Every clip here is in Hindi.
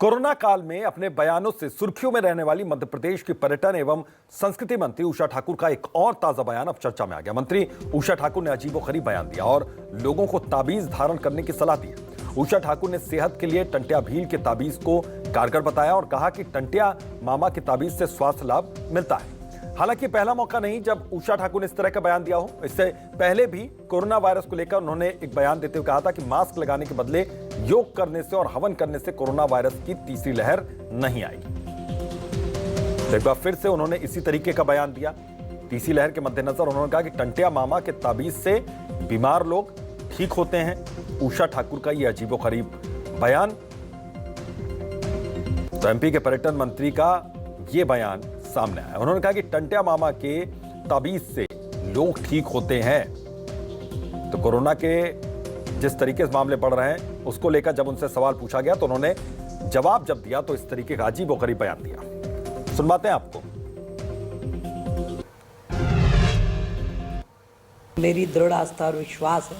कोरोना काल में अपने बयानों से सुर्खियों में रहने वाली मध्य प्रदेश की पर्यटन एवं संस्कृति मंत्री उषा ठाकुर का एक और ताजा बयान अब चर्चा में आ गया। मंत्री उषा ठाकुर ने अजीबोगरीब बयान दिया और लोगों को ताबीज धारण करने की सलाह दी। उषा ठाकुर ने सेहत के लिए टंट्या भील के ताबीज को कारगर बताया और कहा कि टंट्या मामा के ताबीज से स्वास्थ्य लाभ मिलता है। हालांकि पहला मौका नहीं जब उषा ठाकुर ने इस तरह का बयान दिया हो। इससे पहले भी कोरोना वायरस को लेकर उन्होंने एक बयान देते हुए कहा था कि मास्क लगाने के बदले योग करने से और हवन करने से कोरोना वायरस की तीसरी लहर नहीं आएगी। तो एक बार फिर से उन्होंने इसी तरीके का बयान दिया। तीसरी लहर के मद्देनजर उन्होंने कहा कि टंट्या मामा के ताबीज से बीमार लोग ठीक होते हैं। उषा ठाकुर का यह अजीबोगरीब बयान। तो एमपी के पर्यटन मंत्री का यह बयान सामने आया। उन्होंने कहा कि टंट्या मामा के ताबीज से लोग ठीक होते हैं। तो कोरोना के जिस तरीके से मामले बढ़ रहे हैं उसको लेकर जब उनसे सवाल पूछा गया तो उन्होंने जवाब जब दिया तो इस तरीके का अजीबोगरीब बयान दिया। सुनवाते हैं आपको। मेरी दृढ़ आस्था और विश्वास है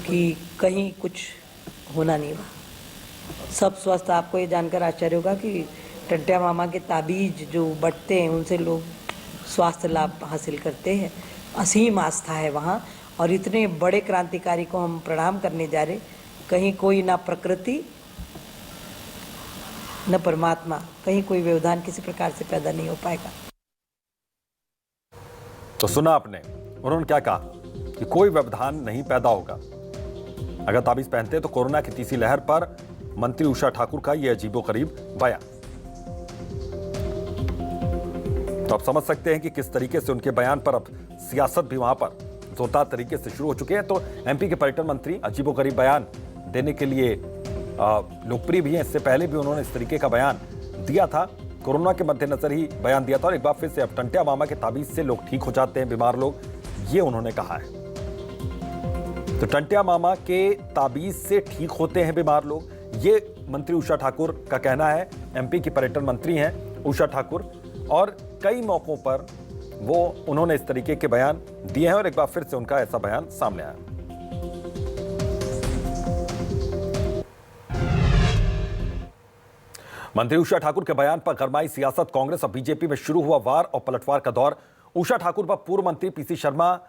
कि कहीं कुछ होना नहीं हुआ, सब स्वस्थ। आपको ये जानकर आश्चर्य होगा कि टंट्या मामा के ताबीज जो बटते हैं उनसे लोग स्वास्थ्य लाभ हासिल करते हैं। असीम आस्था है वहाँ और इतने बड़े क्रांतिकारी को हम प्रणाम करने जा रहे। कहीं कोई ना प्रकृति न परमात्मा, कहीं कोई व्यवधान किसी प्रकार से पैदा नहीं हो पाएगा। तो सुना आपने, उन्होंने क्या कहा कि कोई व्यवधान नहीं पैदा होगा अगर ताबीज पहनते तो कोरोना की तीसरी लहर पर मंत्री उषा ठाकुर का यह अजीबोगरीब बयान। तो आप समझ सकते हैं कि किस तरीके से उनके बयान पर अब सियासत भी वहां पर जोरदार तरीके से शुरू हो चुके हैं। तो एमपी के पर्यटन मंत्री अजीबोगरीब बयान देने के लिए लोकप्रिय भी हैं। इससे पहले भी उन्होंने इस तरीके का बयान दिया था, कोरोना के मद्देनजर ही बयान दिया था। और एक बार फिर से अब टंट्या मामा के ताबीज से लोग ठीक हो जाते हैं, बीमार लोग, ये उन्होंने कहा है। तो टंट्या मामा के ताबीज से ठीक होते हैं बीमार लोग, ये मंत्री उषा ठाकुर का कहना है। एमपी की पर्यटन मंत्री हैं उषा ठाकुर और कई मौकों पर उन्होंने इस तरीके के बयान दिए हैं और एक बार फिर से उनका ऐसा बयान सामने आया। मंत्री उषा ठाकुर के बयान पर गरमाई सियासत। कांग्रेस और बीजेपी में शुरू हुआ वार और पलटवार का दौर। उषा ठाकुर पर पूर्व मंत्री पीसी शर्मा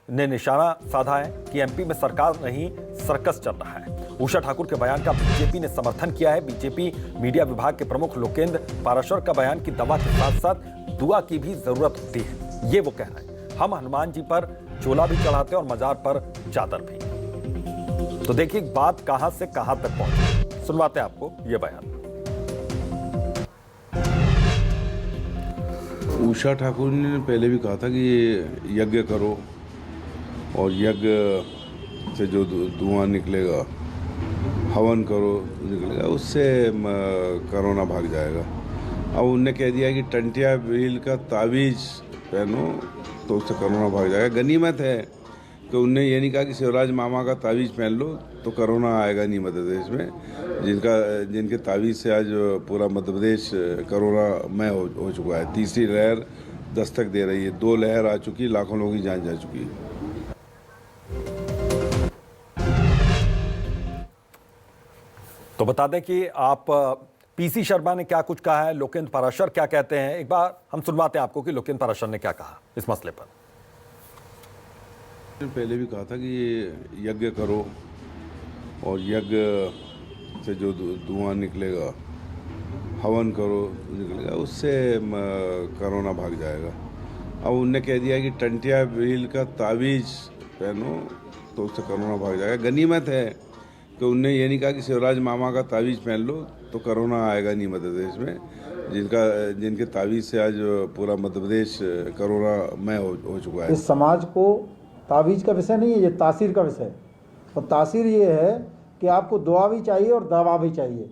ने निशाना साधा है कि एमपी में सरकार नहीं सर्कस चल रहा है। उषा ठाकुर के बयान का बीजेपी ने समर्थन किया है। बीजेपी मीडिया विभाग के प्रमुख लोकेंद्र पाराशर का बयान की दवा के साथ साथ दुआ की भी जरूरत होती है, ये वो कह रहे हैं। हम हनुमान जी पर चोला भी चढ़ाते और मजार पर चादर भी। तो देखिए बात कहां से कहां तक पहुंची। सुनवाते हैं आपको ये बयान। उषा ठाकुर ने पहले भी कहा था कि यज्ञ करो और यज्ञ से जो धुआं निकलेगा, हवन करो निकलेगा, उससे कोरोना भाग जाएगा। अब उनने कह दिया कि टंट्या भील का ताबीज पहनो तो उससे कोरोना भाग जाएगा। गनीमत है कि उनने ये नहीं कहा कि शिवराज मामा का ताबीज पहन लो तो कोरोना आएगा नहीं मध्य प्रदेश में, जिनके ताबीज से आज पूरा मध्य प्रदेश कोरोना हो चुका है। तीसरी लहर दस्तक दे रही है, 2 लहर आ चुकी, लाखों लोगों की जान जा चुकी है। तो बता दें कि आप पीसी शर्मा ने क्या कुछ कहा है, लोकेंद्र पाराशर क्या कहते हैं, एक बार हम सुनवाते हैं आपको कि लोकेंद्र पाराशर ने क्या कहा इस मसले पर। पहले भी कहा था कि यज्ञ करो और यज्ञ से जो धुआं निकलेगा, हवन करो निकलेगा, उससे कोरोना भाग जाएगा। अब उनने कह दिया कि टंट्या भील का ताबीज पहनो तो उससे कोरोना भाग जाएगा। गनीमत है कि उनने ये नहीं कहा कि शिवराज मामा का ताबीज पहन लो तो कोरोना आएगा नहीं मध्य प्रदेश में, जिनके ताबीज से आज पूरा मध्य प्रदेश कोरोना हो चुका है। इस समाज को ताबीज का विषय नहीं है, ये तासीर का विषय है। और तासीर ये है कि आपको दुआ भी चाहिए और दवा भी चाहिए।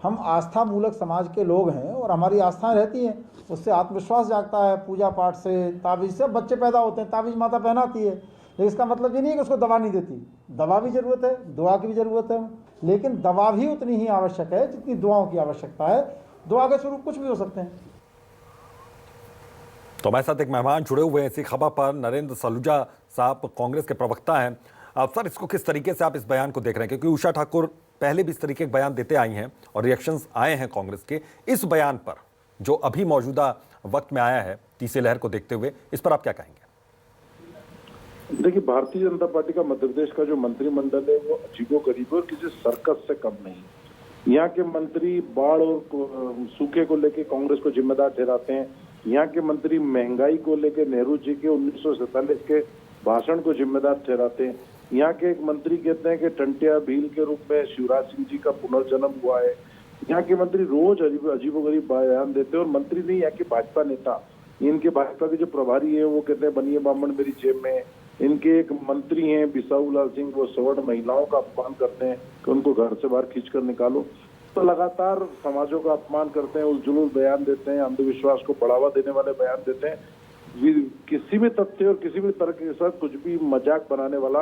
हम आस्था मूलक समाज के लोग हैं और हमारी आस्थाएं रहती हैं, उससे आत्मविश्वास जागता है। पूजा पाठ से, ताबीज से बच्चे पैदा होते हैं, ताबीज माता पहनाती है। लेकिन इसका मतलब ये नहीं है कि उसको दवा नहीं देती। दवा भी ज़रूरत है, दुआ की भी ज़रूरत है, लेकिन दवा भी उतनी ही आवश्यक है जितनी दुआओं की आवश्यकता है। दुआ के स्वरूप कुछ भी हो सकते हैं। तो हमारे साथ एक मेहमान जुड़े हुए हैं इसी खबर पर, नरेंद्र सलूजा साहब कांग्रेस के प्रवक्ता हैं। सर, इसको किस तरीके से आप इस बयान को देख रहे हैं, क्योंकि उषा ठाकुर पहले भी इस तरीके के बयान देते आई हैं और रिएक्शंस आए हैं कांग्रेस के। इस बयान पर जो अभी मौजूदा वक्त में आया है तीसरी लहर को देखते हुए, इस पर आप क्या कहेंगे? देखिए, भारतीय जनता पार्टी का मध्य प्रदेश का जो मंत्रिमंडल है वो अजीबोगरीब और किसी सर्कस से कम नहीं। यहाँ के मंत्री बाढ़ और सूखे को लेकर कांग्रेस को जिम्मेदार ठहराते हैं। यहाँ के मंत्री महंगाई को लेकर नेहरू जी के 1947 के भाषण को जिम्मेदार ठहराते हैं। यहाँ के एक मंत्री कहते हैं कि टंटिया भील के रूप में शिवराज सिंह जी का पुनर्जन्म हुआ है। यहाँ के मंत्री रोज अजीबोगरीब बयान देते हैं और मंत्री नहीं, यहाँ के भाजपा नेता, इनके भाजपा के जो प्रभारी है वो कहते हैं बनिए बामण मेरी जेब में। इनके एक मंत्री हैं बिसाऊ लाल सिंह, वो सवर्ण महिलाओं का अपमान करते हैं कि उनको घर से बाहर खींचकर निकालो। तो लगातार समाजों का अपमान करते हैं, उलझुल बयान देते हैं, अंधविश्वास को बढ़ावा देने वाले बयान देते हैं, किसी भी तथ्य और किसी भी तरह के साथ कुछ भी मजाक बनाने वाला,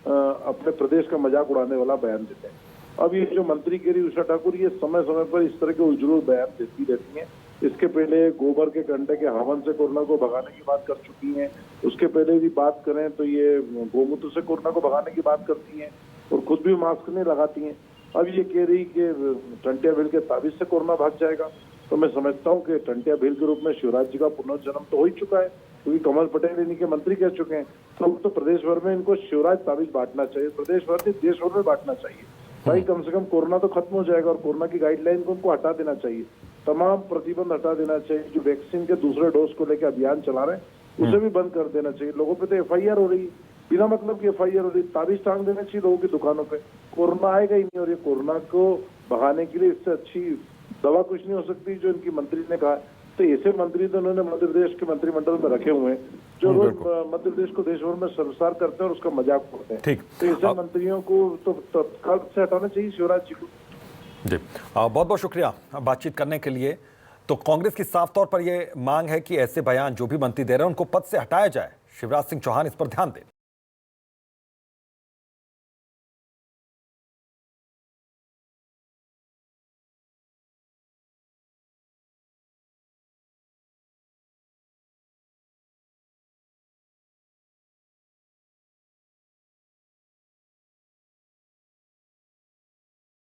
अपने प्रदेश का मजाक उड़ाने वाला बयान देते हैं। अब ये जो मंत्री केरी उषा ठाकुर ये समय समय पर इस तरह के उलझुल बयान देती रहती हैं। इसके पहले गोबर के कंडे के हवन से कोरोना को भगाने की बात कर चुकी हैं। उसके पहले भी बात करें तो ये गोमूत्र से कोरोना को भगाने की बात करती हैं और खुद भी मास्क नहीं लगाती हैं। अब ये कह रही कि टंटिया भील के ताबीज से कोरोना भाग जाएगा। तो मैं समझता हूँ कि टंटिया भील के रूप में शिवराज जी का पुनर्जन्म तो हो ही चुका है, क्योंकि कमल पटेल इन्हीं के मंत्री कह चुके हैं। तो प्रदेश भर में इनको शिवराज ताबीज बांटना चाहिए, प्रदेश भर नहीं देश भर में बांटना चाहिए भाई। कम से कम कोरोना तो खत्म हो जाएगा और कोरोना की गाइडलाइन को उनको हटा देना चाहिए, तमाम प्रतिबंध हटा देना चाहिए। जो वैक्सीन के दूसरे डोज को लेकर अभियान चला रहे हैं उसे भी बंद कर देना चाहिए। लोगों पे तो एफआईआर हो रही, बिना मतलब की एफआईआर हो रही। ताबीज टांग देना चाहिए लोगों की दुकानों पे, कोरोना आएगा ही नहीं। और ये कोरोना को भगाने के लिए इससे अच्छी दवा कुछ नहीं हो सकती जो इनकी मंत्री ने कहा। तो ऐसे मंत्री तो उन्होंने मध्य प्रदेश के मंत्रिमंडल में रखे हुए हैं जो रोज मध्य प्रदेश को देश भर में सर्वसार करते हैं और उसका मजाक उड़ाते हैं। ठीक, तो ऐसे मंत्रियों को तो तत्काल से हटाना चाहिए शिवराज जी को। जी, बहुत बहुत शुक्रिया बातचीत करने के लिए। तो कांग्रेस की साफ तौर पर यह मांग है कि ऐसे बयान जो भी मंत्री दे रहे हैं उनको पद से हटाया जाए। शिवराज सिंह चौहान इस पर ध्यान दें।